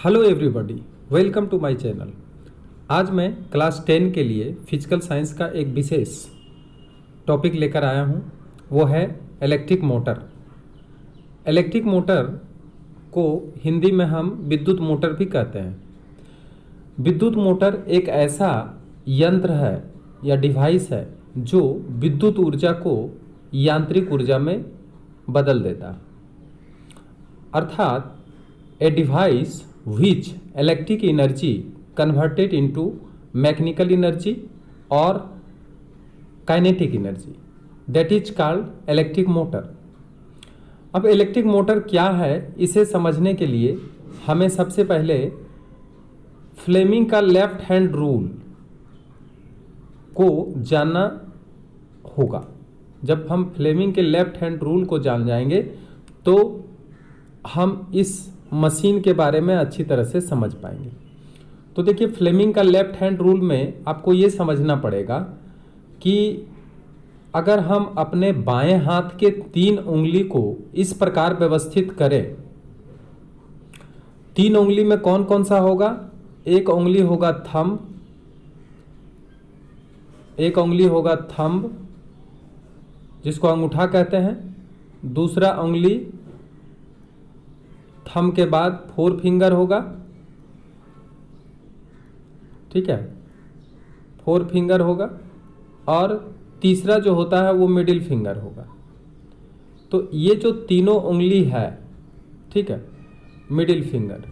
Hello everybody, welcome to my channel. आज मैं class 10 के लिए फिजिकल साइंस का एक विशेष टॉपिक लेकर आया हूँ। वो है इलेक्ट्रिक मोटर। इलेक्ट्रिक मोटर को हिंदी में हम विद्युत मोटर भी कहते हैं। विद्युत मोटर एक ऐसा यंत्र है या डिवाइस है जो विद्युत ऊर्जा को यांत्रिक ऊर्जा में बदल देता है, अर्थात a device which electric energy converted into mechanical energy or kinetic energy, that is called electric motor। अब इलेक्ट्रिक मोटर क्या है, इसे समझने के लिए हमें सबसे पहले फ्लेमिंग का लेफ्ट हैंड रूल को जानना होगा। जब हम फ्लेमिंग के लेफ्ट हैंड रूल को जान जाएंगे तो हम इस मशीन के बारे में अच्छी तरह से समझ पाएंगे। तो देखिए, फ्लेमिंग का लेफ्ट हैंड रूल में आपको ये समझना पड़ेगा कि अगर हम अपने बाएं हाथ के 3 उंगली को इस प्रकार व्यवस्थित करें, 3 उंगली में कौन कौन सा होगा? एक उंगली होगा थंब, एक उंगली होगा थंब जिसको अंगूठा कहते हैं, दूसरा उंगली थंब के बाद 4 फिंगर होगा, ठीक है, 4 फिंगर होगा, और तीसरा जो होता है वो मिडिल फिंगर होगा। तो ये जो तीनों उंगली है, ठीक है, मिडिल फिंगर,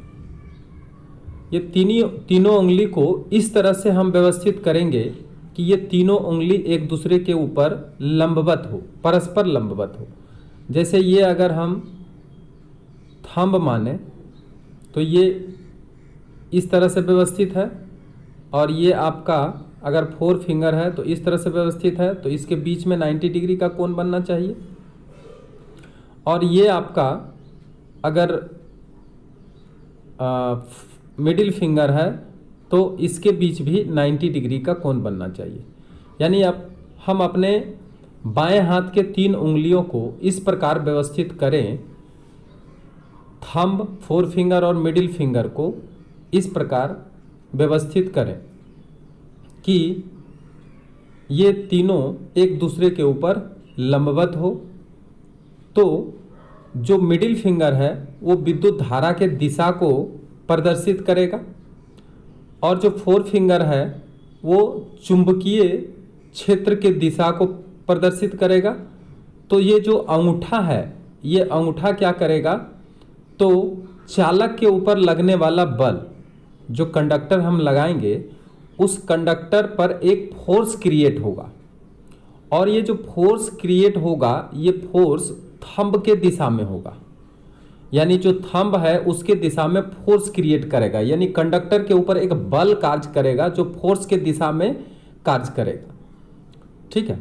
ये तीनों उंगली को इस तरह से हम व्यवस्थित करेंगे कि ये तीनों उंगली एक दूसरे के ऊपर लंबवत हो, परस्पर लंबवत हो। जैसे ये अगर हम थंब माने तो ये इस तरह से व्यवस्थित है, और ये आपका अगर 4 फिंगर है तो इस तरह से व्यवस्थित है, तो इसके बीच में 90 डिग्री का कोण बनना चाहिए। और ये आपका अगर मिडिल फिंगर है तो इसके बीच भी 90 डिग्री का कोण बनना चाहिए। यानी अब हम अपने बाएं हाथ के 3 उंगलियों को इस प्रकार व्यवस्थित करें, थंब, 4 फिंगर और मिडिल फिंगर को इस प्रकार व्यवस्थित करें कि ये तीनों एक दूसरे के ऊपर लंबवत हो। तो जो मिडिल फिंगर है वो विद्युत धारा के दिशा को प्रदर्शित करेगा, और जो 4 फिंगर है वो चुंबकीय क्षेत्र के दिशा को प्रदर्शित करेगा। तो ये जो अंगूठा है, ये अंगूठा क्या करेगा? तो चालक के ऊपर लगने वाला बल, जो कंडक्टर हम लगाएंगे, उस कंडक्टर पर एक फोर्स क्रिएट होगा, और ये जो फोर्स क्रिएट होगा ये फोर्स थंब के दिशा में होगा। यानी जो थंब है उसके दिशा में फोर्स क्रिएट करेगा, यानी कंडक्टर के ऊपर एक बल कार्य करेगा जो फोर्स के दिशा में कार्य करेगा, ठीक है।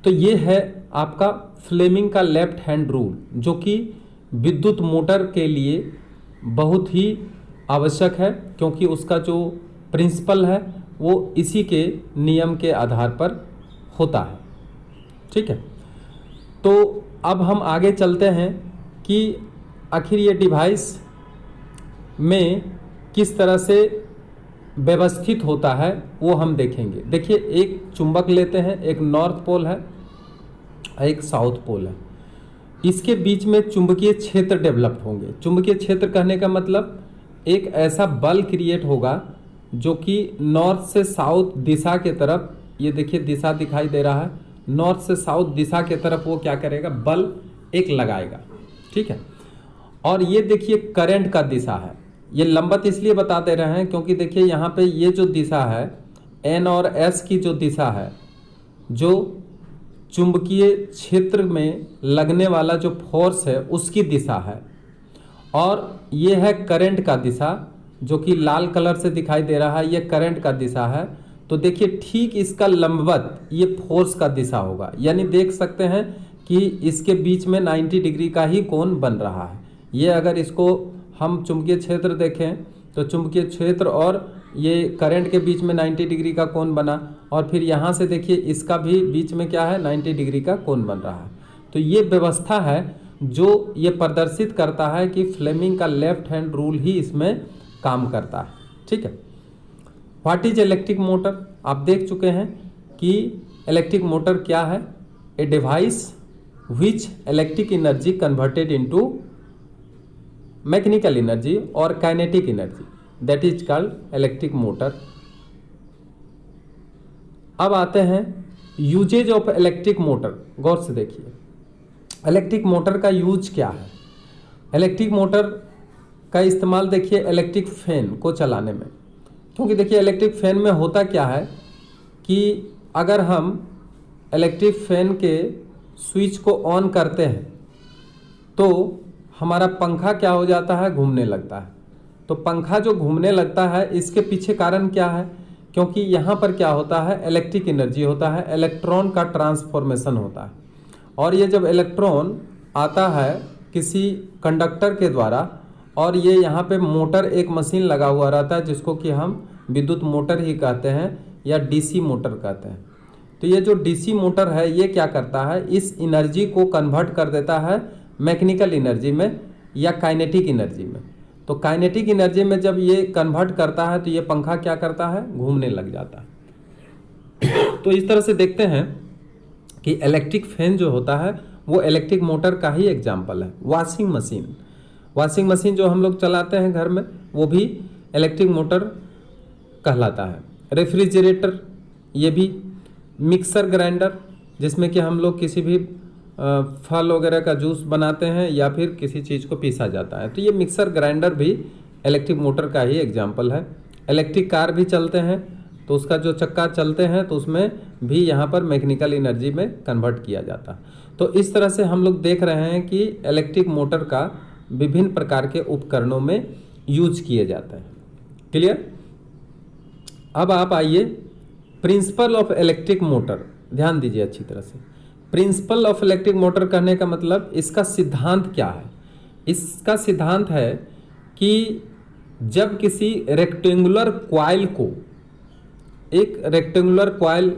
तो ये है आपका फ्लेमिंग का लेफ्ट हैंड रूल, जो कि विद्युत मोटर के लिए बहुत ही आवश्यक है, क्योंकि उसका जो प्रिंसिपल है वो इसी के नियम के आधार पर होता है, ठीक है। तो अब हम आगे चलते हैं कि आखिर ये डिवाइस में किस तरह से व्यवस्थित होता है वो हम देखेंगे। देखिए, एक चुंबक लेते हैं, एक नॉर्थ पोल है, एक साउथ पोल है। इसके बीच में चुंबकीय क्षेत्र डेवलप होंगे। चुंबकीय क्षेत्र कहने का मतलब एक ऐसा बल क्रिएट होगा जो कि नॉर्थ से साउथ दिशा के तरफ, ये देखिए दिशा दिखाई दे रहा है, नॉर्थ से साउथ दिशा के तरफ वो क्या करेगा? बल एक लगाएगा, ठीक है। और ये देखिए करंट का दिशा है। ये लंबत इसलिए बता दे रहे हैं क्योंकि देखिए यहाँ पे ये जो दिशा है, एन और एस की जो दिशा है, जो चुंबकीय क्षेत्र में लगने वाला जो फोर्स है उसकी दिशा है, और ये है करंट का दिशा जो कि लाल कलर से दिखाई दे रहा है, ये करंट का दिशा है। तो देखिए ठीक इसका लंबवत ये फोर्स का दिशा होगा, यानी देख सकते हैं कि इसके बीच में 90 डिग्री का ही कोण बन रहा है। ये अगर इसको हम चुंबकीय क्षेत्र देखें तो चुंबकीय क्षेत्र और ये करंट के बीच में 90 डिग्री का कोण बना, और फिर यहाँ से देखिए इसका भी बीच में क्या है? 90 डिग्री का कोण बन रहा है। तो ये व्यवस्था है जो ये प्रदर्शित करता है कि फ्लेमिंग का लेफ्ट हैंड रूल ही इसमें काम करता है। ठीक है, व्हाट इज इलेक्ट्रिक मोटर? आप देख चुके हैं कि इलेक्ट्रिक मोटर क्या है। A device which electric energy converted into mechanical energy और kinetic energy, that is called electric motor. अब आते हैं यूजेज ऑफ इलेक्ट्रिक मोटर। गौर से देखिए, इलेक्ट्रिक मोटर का यूज क्या है। इलेक्ट्रिक मोटर का इस्तेमाल देखिए इलेक्ट्रिक फैन को चलाने में, क्योंकि देखिए इलेक्ट्रिक फैन में होता क्या है कि अगर हम इलेक्ट्रिक फैन के स्विच को ऑन करते हैं तो हमारा पंखा क्या हो जाता है, घूमने लगता है। तो पंखा जो घूमने लगता है इसके पीछे कारण क्या है, क्योंकि यहाँ पर क्या होता है, इलेक्ट्रिक एनर्जी होता है, इलेक्ट्रॉन का ट्रांसफॉर्मेशन होता है। और ये जब इलेक्ट्रॉन आता है किसी कंडक्टर के द्वारा, और ये यहाँ पे मोटर एक मशीन लगा हुआ रहता है जिसको कि हम विद्युत मोटर ही कहते हैं या डीसी मोटर कहते हैं। तो ये जो डीसी मोटर है ये क्या करता है, इस एनर्जी को कन्वर्ट कर देता है मैकेनिकल एनर्जी में या काइनेटिक एनर्जी में। तो काइनेटिक एनर्जी में जब ये कन्वर्ट करता है तो ये पंखा क्या करता है, घूमने लग जाता है। तो इस तरह से देखते हैं कि इलेक्ट्रिक फैन जो होता है वो इलेक्ट्रिक मोटर का ही एग्जाम्पल है। वॉशिंग मशीन जो हम लोग चलाते हैं घर में वो भी इलेक्ट्रिक मोटर कहलाता है। रेफ्रिजरेटर ये भी, मिक्सर ग्राइंडर जिसमें कि हम लोग किसी भी फल वगैरह का जूस बनाते हैं या फिर किसी चीज़ को पीसा जाता है, तो ये मिक्सर ग्राइंडर भी इलेक्ट्रिक मोटर का ही एग्जाम्पल है। इलेक्ट्रिक कार भी चलते हैं तो उसका जो चक्का चलते हैं तो उसमें भी यहाँ पर मैकेनिकल एनर्जी में कन्वर्ट किया जाता है। तो इस तरह से हम लोग देख रहे हैं कि इलेक्ट्रिक मोटर का विभिन्न प्रकार के उपकरणों में यूज किए जाते हैं। क्लियर? अब आप आइए प्रिंसिपल ऑफ इलेक्ट्रिक मोटर, ध्यान दीजिए अच्छी तरह से। प्रिंसिपल ऑफ इलेक्ट्रिक मोटर कहने का मतलब इसका सिद्धांत क्या है। इसका सिद्धांत है कि जब किसी रेक्टेंगुलर कॉइल को, एक रेक्टेंगुलर कॉइल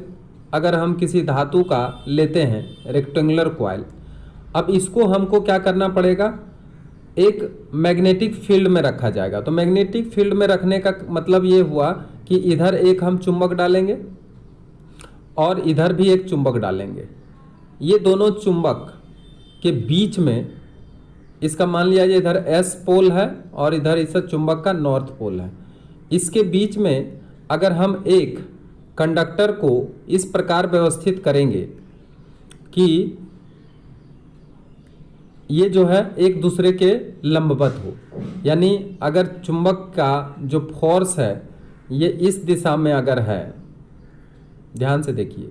अगर हम किसी धातु का लेते हैं रेक्टेंगुलर कॉइल, अब इसको हमको क्या करना पड़ेगा, एक मैग्नेटिक फील्ड में रखा जाएगा। तो मैग्नेटिक फील्ड में रखने का मतलब ये हुआ कि इधर एक हम चुंबक डालेंगे और इधर भी एक चुंबक डालेंगे। ये दोनों चुंबक के बीच में, इसका मान लिया जाए इधर एस पोल है और इधर इस चुंबक का नॉर्थ पोल है, इसके बीच में अगर हम एक कंडक्टर को इस प्रकार व्यवस्थित करेंगे कि ये जो है एक दूसरे के लंबवत हो, यानी अगर चुंबक का जो फोर्स है ये इस दिशा में अगर है, ध्यान से देखिए,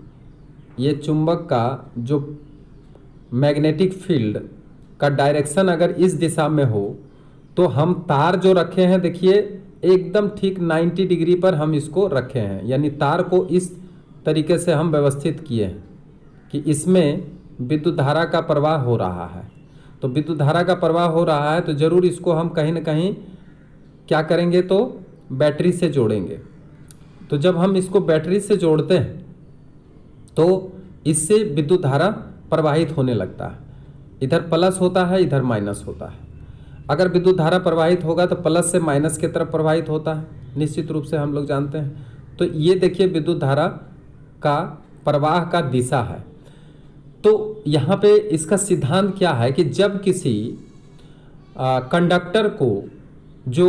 ये चुंबक का जो मैग्नेटिक फील्ड का डायरेक्शन अगर इस दिशा में हो तो हम तार जो रखे हैं देखिए एकदम ठीक 90 डिग्री पर हम इसको रखे हैं, यानी तार को इस तरीके से हम व्यवस्थित किए हैं कि इसमें विद्युत धारा का प्रवाह हो रहा है। तो विद्युत धारा का प्रवाह हो रहा है तो ज़रूर इसको हम कहीं ना कहीं क्या करेंगे, तो बैटरी से जोड़ेंगे। तो जब हम इसको बैटरी से जोड़ते हैं तो इससे विद्युत धारा प्रवाहित होने लगता है। इधर प्लस होता है, इधर माइनस होता है। अगर विद्युत धारा प्रवाहित होगा तो प्लस से माइनस की तरफ प्रवाहित होता है, निश्चित रूप से हम लोग जानते हैं। तो ये देखिए विद्युत धारा का प्रवाह का दिशा है। तो यहाँ पे इसका सिद्धांत क्या है कि जब किसी कंडक्टर को जो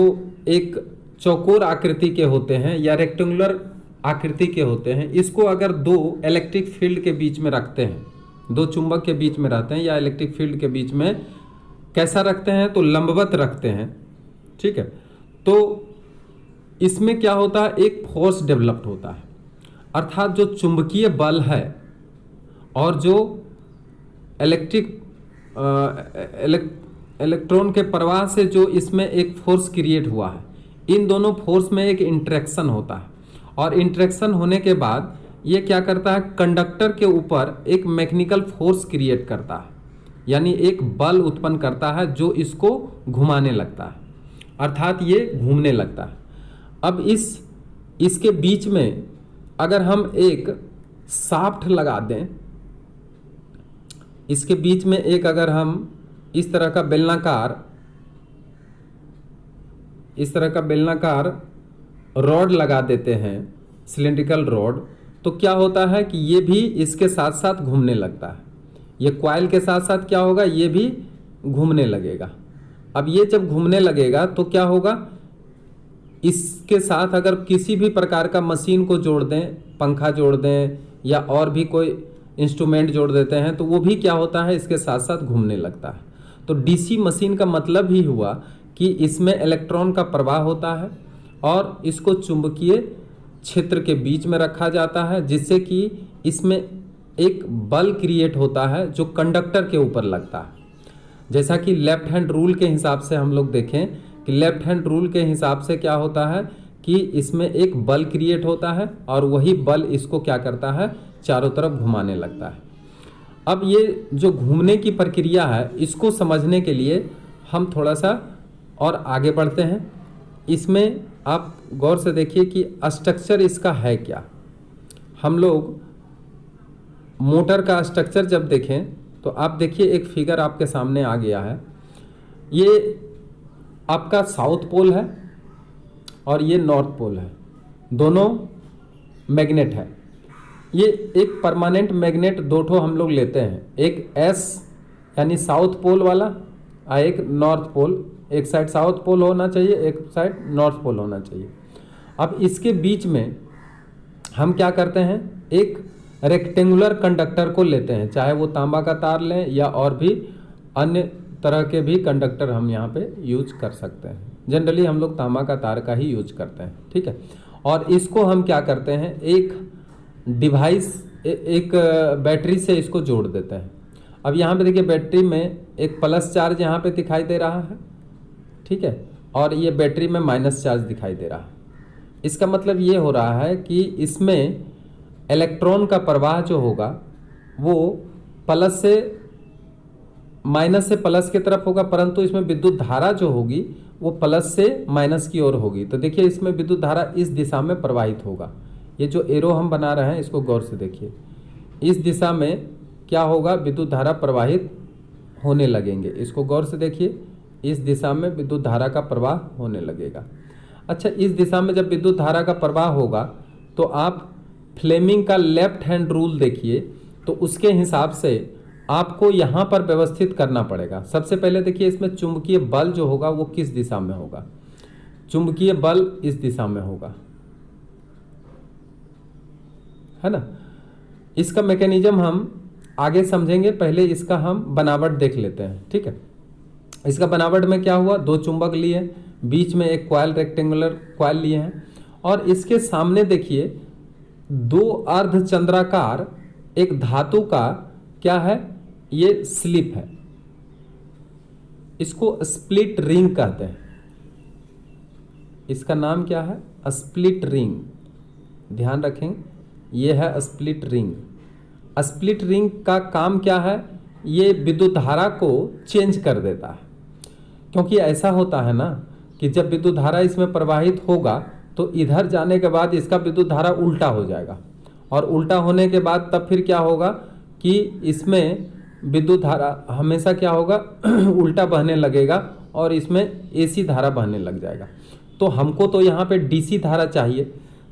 एक चौकोर आकृति के होते हैं या रेक्टेंगुलर आकृति के होते हैं, इसको अगर दो इलेक्ट्रिक फील्ड के बीच में रखते हैं, दो चुंबक के बीच में रहते हैं या इलेक्ट्रिक फील्ड के बीच में कैसा रखते हैं, तो लंबवत रखते हैं। ठीक है, तो इसमें क्या होता है, एक फोर्स डेवलप्ड होता है, अर्थात जो चुंबकीय बल है और जो इलेक्ट्रॉन के प्रवाह से जो इसमें एक फोर्स क्रिएट हुआ है, इन दोनों फोर्स में एक इंटरेक्शन होता है। और इंटरेक्शन होने के बाद ये क्या करता है, कंडक्टर के ऊपर एक मैकेनिकल फोर्स क्रिएट करता है, यानी एक बल उत्पन्न करता है जो इसको घुमाने लगता है, अर्थात ये घूमने लगता है। अब इसके बीच में अगर हम एक शाफ्ट लगा दें, इसके बीच में एक अगर हम इस तरह का बेलनाकार इस तरह का बेलनाकार रॉड लगा देते हैं, सिलेंड्रिकल रॉड, तो क्या होता है कि ये भी इसके साथ साथ घूमने लगता है। ये कॉइल के साथ साथ क्या होगा, ये भी घूमने लगेगा। अब ये जब घूमने लगेगा तो क्या होगा, इसके साथ अगर किसी भी प्रकार का मशीन को जोड़ दें, पंखा जोड़ दें या और भी कोई इंस्ट्रूमेंट जोड़ देते हैं, तो वो भी क्या होता है, इसके साथ साथ घूमने लगता है। तो डीसी मशीन का मतलब ही हुआ कि इसमें इलेक्ट्रॉन का प्रवाह होता है और इसको चुंबकीय क्षेत्र के बीच में रखा जाता है, जिससे कि इसमें एक बल क्रिएट होता है जो कंडक्टर के ऊपर लगता है। जैसा कि लेफ्ट हैंड रूल के हिसाब से हम लोग देखें कि लेफ्ट हैंड रूल के हिसाब से क्या होता है कि इसमें एक बल क्रिएट होता है और वही बल इसको क्या करता है, चारों तरफ घुमाने लगता है। अब ये जो घूमने की प्रक्रिया है, इसको समझने के लिए हम थोड़ा सा और आगे बढ़ते हैं। इसमें आप गौर से देखिए कि स्ट्रक्चर इसका है क्या। हम लोग मोटर का स्ट्रक्चर जब देखें तो आप देखिए, एक फिगर आपके सामने आ गया है। ये आपका साउथ पोल है और ये नॉर्थ पोल है, दोनों मैग्नेट है। ये एक परमानेंट मैग्नेट दो ठो हम लोग लेते हैं, एक एस यानी साउथ पोल वाला और एक नॉर्थ पोल। एक साइड साउथ पोल होना चाहिए, एक साइड नॉर्थ पोल होना चाहिए। अब इसके बीच में हम क्या करते हैं, एक रेक्टेंगुलर कंडक्टर को लेते हैं, चाहे वो तांबा का तार लें या और भी अन्य तरह के भी कंडक्टर हम यहाँ पे यूज कर सकते हैं। जनरली हम लोग तांबा का तार का ही यूज करते हैं, ठीक है। और इसको हम क्या करते हैं, एक डिवाइस, एक बैटरी से इसको जोड़ देते हैं। अब यहाँ पे देखिए, बैटरी में एक प्लस चार्ज यहाँ पे दिखाई दे रहा है, ठीक है, और ये बैटरी में माइनस चार्ज दिखाई दे रहा है। इसका मतलब ये हो रहा है कि इसमें इलेक्ट्रॉन का प्रवाह जो होगा वो प्लस से माइनस से प्लस की तरफ होगा, परंतु इसमें विद्युत धारा जो होगी वो प्लस से माइनस की ओर होगी। तो देखिए, इसमें विद्युत धारा इस दिशा में प्रवाहित होगा। ये जो एरो हम बना रहे हैं इसको गौर से देखिए, इस दिशा में क्या होगा, विद्युत धारा प्रवाहित होने लगेंगे। इसको गौर से देखिए, इस दिशा में विद्युत धारा का प्रवाह होने लगेगा। अच्छा, इस दिशा में जब विद्युत धारा का प्रवाह होगा तो आप फ्लेमिंग का लेफ्ट हैंड रूल देखिए, तो उसके हिसाब से आपको यहाँ पर व्यवस्थित करना पड़ेगा। सबसे पहले देखिए, इसमें चुंबकीय बल जो होगा वो किस दिशा में होगा, चुंबकीय बल इस दिशा में होगा, है ना। इसका मैकेनिज्म हम आगे समझेंगे, पहले इसका हम बनावट देख लेते हैं, ठीक है। इसका बनावट में क्या हुआ, दो चुंबक लिए, बीच में एक कॉइल, रेक्टेंगुलर कॉइल लिए हैं, और इसके सामने देखिए दो अर्धचंद्राकार एक धातु का क्या है, ये स्लिप है। इसको स्प्लिट रिंग कहते हैं। इसका नाम क्या है, स्प्लिट रिंग। ध्यान रखें, ये है स्प्लिट रिंग। स्प्लिट रिंग का काम क्या है, ये विद्युत धारा को चेंज कर देता है। क्योंकि ऐसा होता है ना कि जब विद्युत धारा इसमें प्रवाहित होगा तो इधर जाने के बाद इसका विद्युत धारा उल्टा हो जाएगा, और उल्टा होने के बाद तब फिर क्या होगा कि इसमें विद्युत धारा हमेशा क्या होगा उल्टा बहने लगेगा और इसमें एसी धारा बहने लग जाएगा। तो हमको तो यहाँ पे डीसी धारा चाहिए।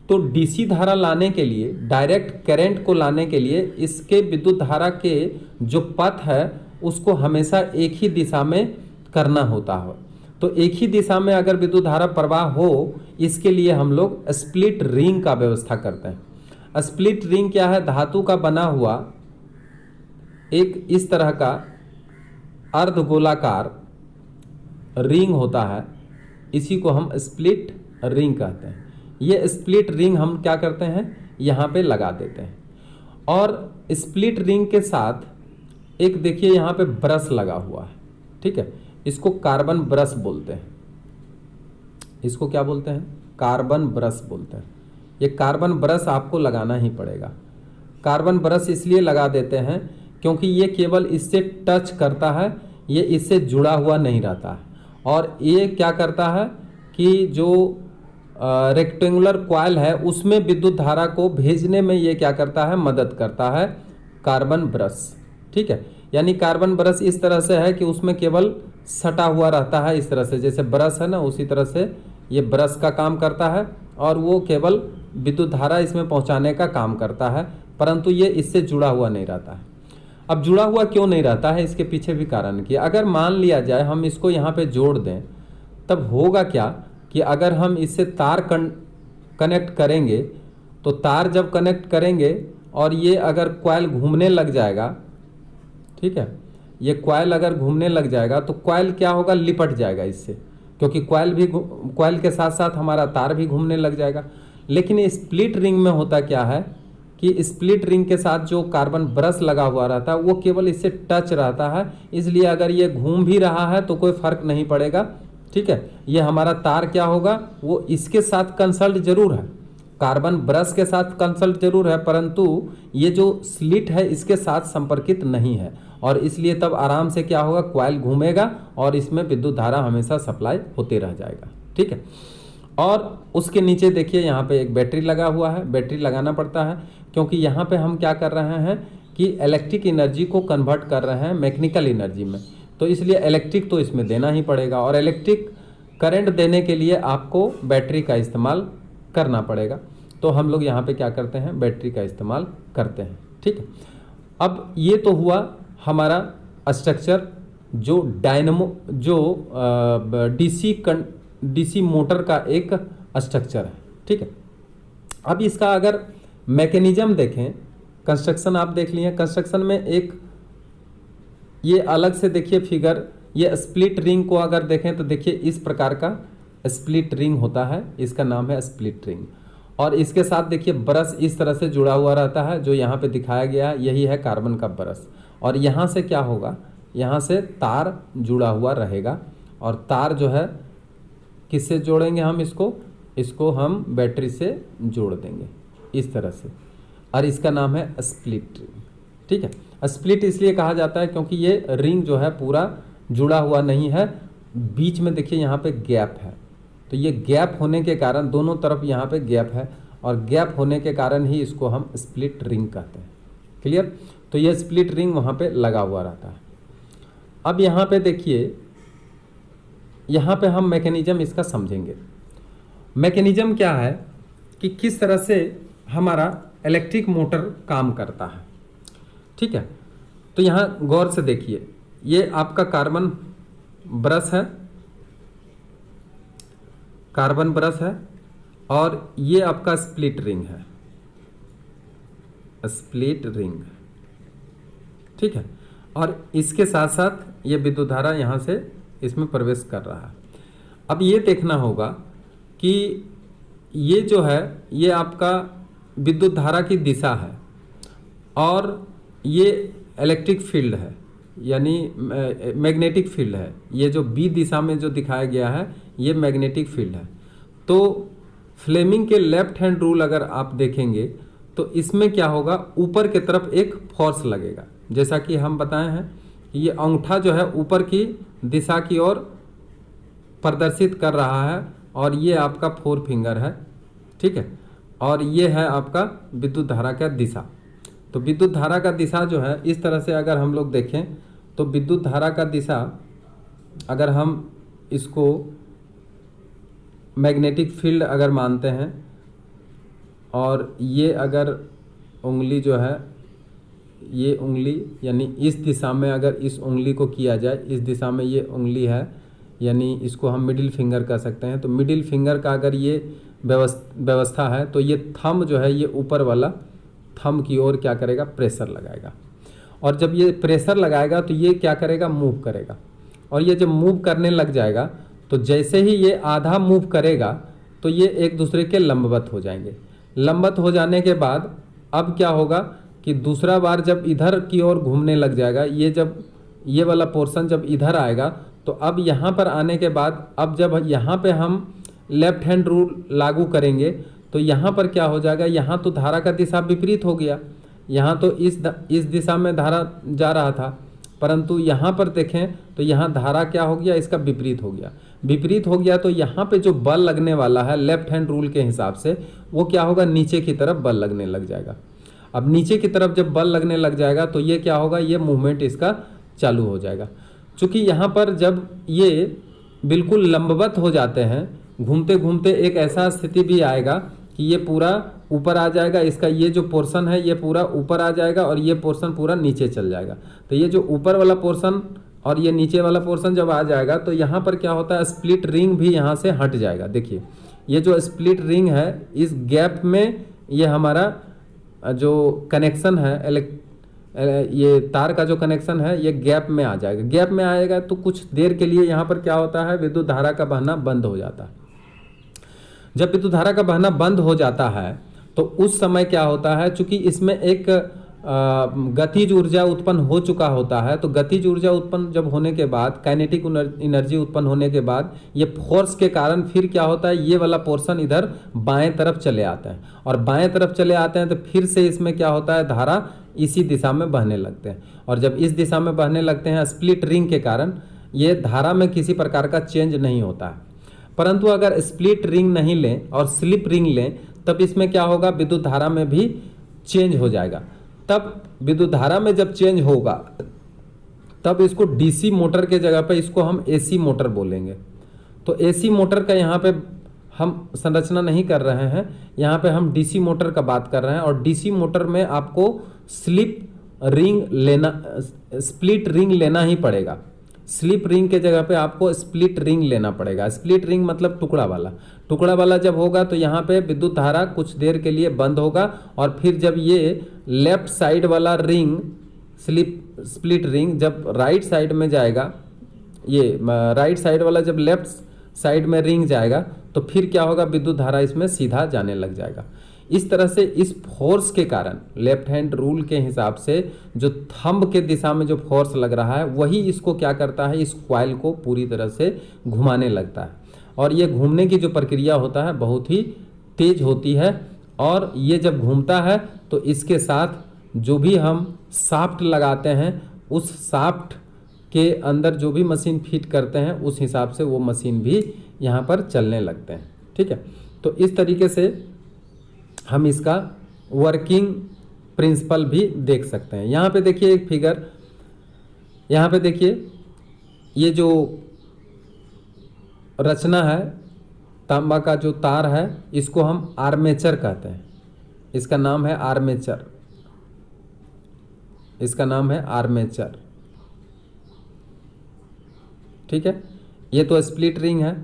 तो डीसी धारा लाने के लिए, डायरेक्ट करंट को लाने के लिए, इसके विद्युत धारा के जो पथ है उसको हमेशा एक ही दिशा में करना होता है। तो एक ही दिशा में अगर विद्युत धारा प्रवाह हो, इसके लिए हम लोग स्प्लिट रिंग का व्यवस्था करते हैं। स्प्लिट रिंग क्या है, धातु का बना हुआ एक इस तरह का अर्धगोलाकार रिंग होता है, इसी को हम स्प्लिट रिंग कहते हैं। ये स्प्लिट रिंग हम क्या करते हैं, यहाँ पे लगा देते हैं। और स्प्लिट रिंग के साथ एक देखिए यहाँ पे ब्रश लगा हुआ है, ठीक है। इसको कार्बन ब्रश बोलते हैं। इसको क्या बोलते हैं, कार्बन ब्रश बोलते हैं। ये कार्बन ब्रश आपको लगाना ही पड़ेगा। कार्बन ब्रश इसलिए लगा देते हैं क्योंकि ये केवल इससे टच करता है, ये इससे जुड़ा हुआ नहीं रहता है। और ये क्या करता है कि जो रेक्टेंगुलर कॉइल है उसमें विद्युत धारा को भेजने में ये क्या करता है, मदद करता है कार्बन ब्रश, ठीक है। यानी कार्बन ब्रश इस तरह से है कि उसमें केवल सटा हुआ रहता है, इस तरह से जैसे ब्रश है ना, उसी तरह से ये ब्रश का काम करता है और वो केवल विद्युत धारा इसमें पहुंचाने का काम करता है, परंतु ये इससे जुड़ा हुआ नहीं रहता है। अब जुड़ा हुआ क्यों नहीं रहता है, इसके पीछे भी कारण कि अगर मान लिया जाए हम इसको यहाँ पे जोड़ दें, तब होगा क्या कि अगर हम इससे तार कनेक्ट करेंगे, तो तार जब कनेक्ट करेंगे और ये अगर कॉइल घूमने लग जाएगा, ठीक है, ये कॉइल अगर घूमने लग जाएगा तो कॉइल क्या होगा, लिपट जाएगा इससे, क्योंकि कॉइल के साथ साथ हमारा तार भी घूमने लग जाएगा। लेकिन स्प्लिट रिंग में होता क्या है कि स्प्लिट रिंग के साथ जो कार्बन ब्रश लगा हुआ रहता है वो केवल इससे टच रहता है, इसलिए अगर ये घूम भी रहा है तो कोई फर्क नहीं पड़ेगा, ठीक है। ये हमारा तार क्या होगा, वो इसके साथ कंसल्ट जरूर है, कार्बन ब्रश के साथ कंसल्ट जरूर है, परंतु ये जो स्लिट है इसके साथ संपर्कित नहीं है, और इसलिए तब आराम से क्या होगा, कॉइल घूमेगा और इसमें विद्युत धारा हमेशा सप्लाई होते रह जाएगा, ठीक है। और उसके नीचे देखिए यहाँ पे एक बैटरी लगा हुआ है, बैटरी लगाना पड़ता है क्योंकि यहाँ पे हम क्या कर रहे हैं कि इलेक्ट्रिक एनर्जी को कन्वर्ट कर रहे हैं मैकेनिकल एनर्जी में, तो इसलिए इलेक्ट्रिक तो इसमें देना ही पड़ेगा, और इलेक्ट्रिक करंट देने के लिए आपको बैटरी का इस्तेमाल करना पड़ेगा। तो हम लोग यहाँ पे क्या करते हैं, बैटरी का इस्तेमाल करते हैं, ठीक है। अब ये तो हुआ हमारा स्ट्रक्चर जो डायनमो जो डीसी मोटर का एक स्ट्रक्चर है, ठीक है। अब इसका अगर मैकेनिज्म देखें, कंस्ट्रक्शन आप देख लिए, कंस्ट्रक्शन में एक ये अलग से देखिए फिगर, ये स्प्लिट रिंग को अगर देखें तो देखिए इस प्रकार का स्प्लिट रिंग होता है, इसका नाम है स्प्लिट रिंग, और इसके साथ देखिए ब्रश इस तरह से जुड़ा हुआ रहता है जो यहाँ पे दिखाया गया है, यही है कार्बन का ब्रश, और यहाँ से क्या होगा, यहाँ से तार जुड़ा हुआ रहेगा, और तार जो है किससे जोड़ेंगे हम इसको हम बैटरी से जोड़ देंगे इस तरह से, और इसका नाम है स्प्लिट रिंग, ठीक है। स्प्लिट इसलिए कहा जाता है क्योंकि ये रिंग जो है पूरा जुड़ा हुआ नहीं है, बीच में देखिए यहाँ पे गैप है, तो ये गैप होने के कारण दोनों तरफ यहाँ पे गैप है, और गैप होने के कारण ही इसको हम स्प्लिट रिंग कहते हैं, क्लियर। तो ये स्प्लिट रिंग वहाँ पे लगा हुआ रहता है। अब यहाँ पे देखिए, यहाँ पे हम मैकेनिज्म इसका समझेंगे। मैकेनिज्म क्या है कि किस तरह से हमारा इलेक्ट्रिक मोटर काम करता है, ठीक है। तो यहाँ गौर से देखिए, ये आपका कार्बन ब्रश है, कार्बन ब्रश है, और ये आपका स्प्लिट रिंग है, स्प्लिट रिंग, ठीक है। और इसके साथ साथ ये विद्युत धारा यहाँ से इसमें प्रवेश कर रहा है। अब ये देखना होगा कि ये जो है ये आपका विद्युत धारा की दिशा है, और ये इलेक्ट्रिक फील्ड है, यानी मैग्नेटिक फील्ड है, ये जो बी दिशा में जो दिखाया गया है ये मैग्नेटिक फील्ड है। तो फ्लेमिंग के लेफ्ट हैंड रूल अगर आप देखेंगे तो इसमें क्या होगा, ऊपर की तरफ एक फोर्स लगेगा, जैसा कि हम बताए हैं, ये अंगूठा जो है ऊपर की दिशा की ओर प्रदर्शित कर रहा है, और ये आपका फोर फिंगर है, ठीक है, और ये है आपका विद्युत धारा का दिशा। तो विद्युत धारा का दिशा जो है इस तरह से अगर हम लोग देखें तो विद्युत धारा का दिशा, अगर हम इसको मैग्नेटिक फील्ड अगर मानते हैं, और ये अगर उंगली जो है, ये उंगली यानी इस दिशा में अगर इस उंगली को किया जाए, इस दिशा में ये उंगली है, यानी इसको हम मिडिल फिंगर कह सकते हैं। तो मिडिल फिंगर का अगर ये व्यवस्था है तो ये थंब जो है ये ऊपर वाला थंब की ओर क्या करेगा, प्रेशर लगाएगा, और जब ये प्रेशर लगाएगा तो ये क्या करेगा, मूव करेगा, और ये जब मूव करने लग जाएगा तो जैसे ही ये आधा मूव करेगा तो ये एक दूसरे के लंबवत हो जाएंगे। लंबवत हो जाने के बाद अब क्या होगा कि दूसरा बार जब इधर की ओर घूमने लग जाएगा, ये वाला पोर्शन जब इधर आएगा तो अब यहाँ पर आने के बाद अब जब यहाँ पे हम लेफ्ट हैंड रूल लागू करेंगे तो यहाँ पर क्या हो जाएगा, यहाँ तो धारा का दिशा विपरीत हो गया, यहाँ तो इस दिशा में धारा जा रहा था, परंतु यहाँ पर देखें तो यहाँ धारा क्या हो गया, इसका विपरीत हो गया। विपरीत हो गया तो यहाँ पे जो बल लगने वाला है लेफ्ट हैंड रूल के हिसाब से वो क्या होगा, नीचे की तरफ बल लगने लग जाएगा। अब नीचे की तरफ जब बल लगने लग जाएगा तो ये क्या होगा, ये मूवमेंट इसका चालू हो जाएगा। चूँकि यहाँ पर जब ये बिल्कुल लंबवत हो जाते हैं घूमते घूमते एक ऐसा स्थिति भी आएगा कि ये पूरा ऊपर आ जाएगा, इसका ये जो पोर्शन है ये पूरा ऊपर आ जाएगा और ये पोर्शन पूरा नीचे चल जाएगा। तो ये जो ऊपर वाला पोर्शन और ये नीचे वाला पोर्शन जब आ जाएगा तो यहाँ पर क्या होता है, स्प्लिट रिंग भी यहाँ से हट जाएगा। देखिए ये जो स्प्लिट रिंग है इस गैप में ये हमारा जो कनेक्शन है ये तार का जो कनेक्शन है ये गैप में आ जाएगा। गैप में आएगा तो कुछ देर के लिए यहाँ पर क्या होता है, विद्युत धारा का बहना बंद हो जाता है। जब विद्युत धारा का बहना बंद हो जाता है तो उस समय क्या होता है, चूंकि इसमें एक गतिज ऊर्जा उत्पन्न हो चुका होता है, तो गतिज ऊर्जा उत्पन्न जब होने के बाद, काइनेटिक एनर्जी उत्पन्न होने के बाद ये फोर्स के कारण फिर क्या होता है, ये वाला पोर्शन इधर बाएं तरफ चले आते हैं और बाएं तरफ चले आते हैं तो फिर से इसमें क्या होता है, धारा इसी दिशा में बहने लगते हैं। और जब इस दिशा में बहने लगते हैं स्प्लिट रिंग के कारण ये धारा में किसी प्रकार का चेंज नहीं होता है। परंतु अगर स्प्लिट रिंग नहीं लें और स्लिप रिंग लें तब इसमें क्या होगा, विद्युत धारा में भी चेंज हो जाएगा। तब विद्युत धारा में जब चेंज होगा तब इसको डीसी मोटर के जगह पे इसको हम एसी मोटर बोलेंगे। तो एसी मोटर का यहाँ पे हम संरचना नहीं कर रहे हैं, यहाँ पे हम डीसी मोटर का बात कर रहे हैं। और डीसी मोटर में आपको स्लिप रिंग लेना, स्प्लिट रिंग लेना ही पड़ेगा। स्लिप रिंग के जगह पे आपको स्प्लिट रिंग लेना पड़ेगा। स्प्लिट रिंग मतलब टुकड़ा वाला। टुकड़ा वाला जब होगा तो यहाँ पे विद्युत धारा कुछ देर के लिए बंद होगा और फिर जब ये लेफ्ट साइड वाला रिंग स्प्लिट रिंग जब राइट साइड में जाएगा, ये राइट साइड वाला जब लेफ्ट साइड में रिंग जाएगा तो फिर क्या होगा, विद्युत धारा इसमें सीधा जाने लग जाएगा। इस तरह से इस फोर्स के कारण लेफ्ट हैंड रूल के हिसाब से जो थंब के दिशा में जो फोर्स लग रहा है वही इसको क्या करता है, इस कॉइल को पूरी तरह से घुमाने लगता है। और ये घूमने की जो प्रक्रिया होता है बहुत ही तेज होती है। और ये जब घूमता है तो इसके साथ जो भी हम शाफ्ट लगाते हैं उस शाफ्ट के अंदर जो भी मशीन फिट करते हैं उस हिसाब से वो मशीन भी यहाँ पर चलने लगते हैं। ठीक है, तो इस तरीके से हम इसका वर्किंग प्रिंसिपल भी देख सकते हैं। यहाँ पे देखिए एक फिगर, यहाँ पे देखिए ये जो रचना है तांबा का जो तार है इसको हम आर्मेचर कहते हैं। इसका नाम है आर्मेचर, इसका नाम है आर्मेचर। ठीक है, ये तो स्प्लिट रिंग है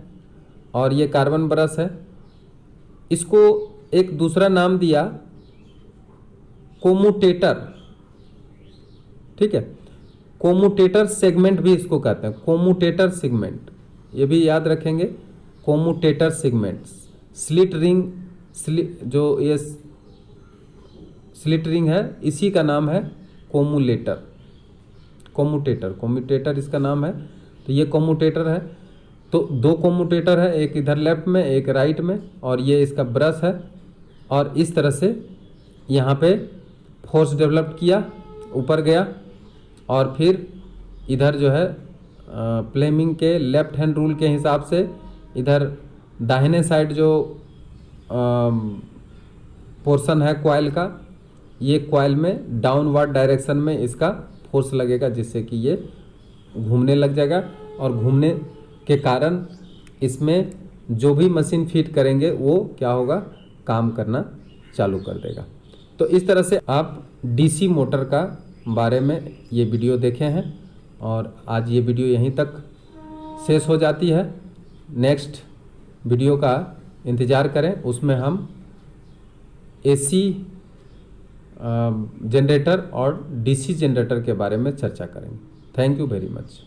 और ये कार्बन ब्रश है। इसको एक दूसरा नाम दिया कोमुटेटर। ठीक है, कोमुटेटर सेगमेंट भी इसको कहते हैं, कोमुटेटर सेगमेंट, ये भी याद रखेंगे, कोमुटेटर सेगमेंट। स्लिट रिंग जो ये स्लिट रिंग है इसी का नाम है कोमुलेटर, कोमुटेटर इसका नाम है। तो ये कोमुटेटर है, तो दो कोमुटेटर है, एक इधर लेफ्ट में एक राइट में, और ये इसका ब्रश है। और इस तरह से यहाँ पे फोर्स डेवलप किया, ऊपर गया और फिर इधर जो है फ्लेमिंग के लेफ्ट हैंड रूल के हिसाब से इधर दाहिने साइड जो पोर्शन है कॉइल का, ये कॉइल में डाउनवर्ड डायरेक्शन में इसका फोर्स लगेगा जिससे कि ये घूमने लग जाएगा। और घूमने के कारण इसमें जो भी मशीन फिट करेंगे वो क्या होगा, काम करना चालू कर देगा। तो इस तरह से आप डीसी मोटर का बारे में ये वीडियो देखे हैं और आज ये वीडियो यहीं तक शेष हो जाती है। नेक्स्ट वीडियो का इंतज़ार करें, उसमें हम एसी जनरेटर और डीसी जनरेटर के बारे में चर्चा करेंगे। Thank you very much.